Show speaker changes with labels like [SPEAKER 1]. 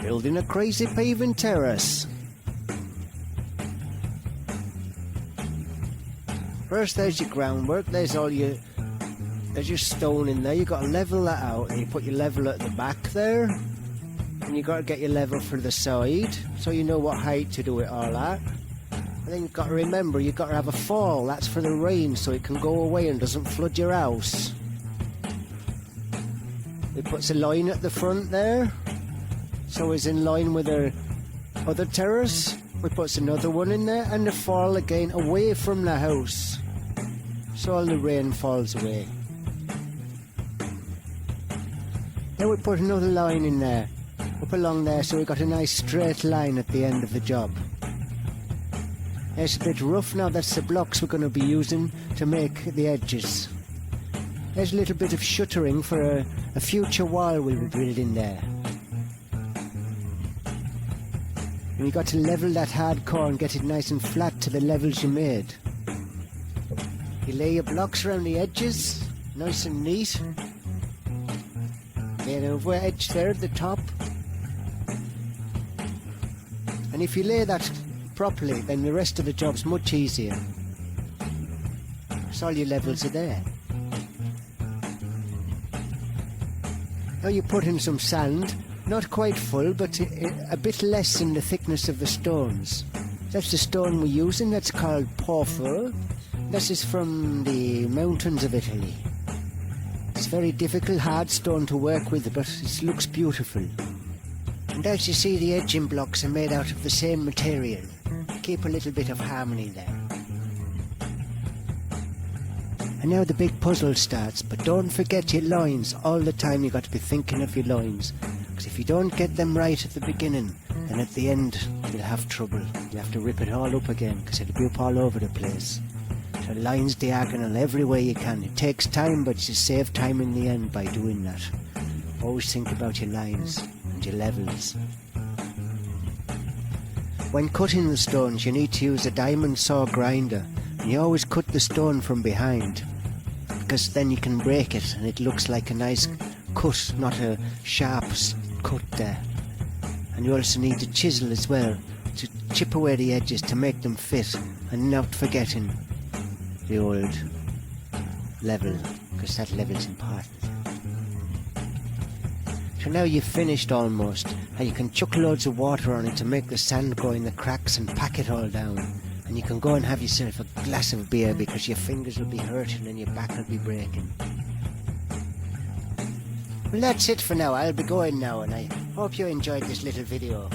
[SPEAKER 1] building a crazy paving terrace. First there's your groundwork, there's your stone in there. You got to level that out, and you put your level at the back there, and you got to get your level for the side so you know what height to do it all at. And then you've got to remember, you've got to have a fall, that's for the rain, so it can go away and doesn't flood your house. It puts a line at the front there, so it's in line with our other terrace. We puts another one in there, and the fall again away from the house, so all the rain falls away. Then we put another line in there, up along there, so we got a nice straight line at the end of the job. It's a bit rough now, that's the blocks we're going to be using to make the edges. There's a little bit of shuttering for a future wall we'll be building there. And you got to level that hardcore and get it nice and flat to the levels you made. You lay your blocks around the edges, nice and neat. Lay an over edge there at the top. And if you lay that properly, then the rest of the job's much easier. So all your levels are there. Now you put in some sand, not quite full, but a bit less than the thickness of the stones. That's the stone we're using, that's called porphyry. This is from the mountains of Italy. It's very difficult, hard stone to work with, but it looks beautiful. And as you see, the edging blocks are made out of the same material. Keep a little bit of harmony there. And now the big puzzle starts, but don't forget your lines. All the time you got to be thinking of your lines, because if you don't get them right at the beginning, then at the end you'll have trouble. You'll have to rip it all up again, because it'll be up all over the place. So lines diagonal every way you can. It takes time, but you save time in the end by doing that. Always think about your lines and your levels. When cutting the stones, you need to use a diamond saw grinder, and you always cut the stone from behind, because then you can break it and it looks like a nice cut, not a sharp cut there. And you also need a chisel as well to chip away the edges to make them fit, and not forgetting the old level, because that level's important. So now you've finished almost, and you can chuck loads of water on it to make the sand go in the cracks and pack it all down. And you can go and have yourself a glass of beer, because your fingers will be hurting and your back will be breaking. Well, that's it for now. I'll be going now, and I hope you enjoyed this little video.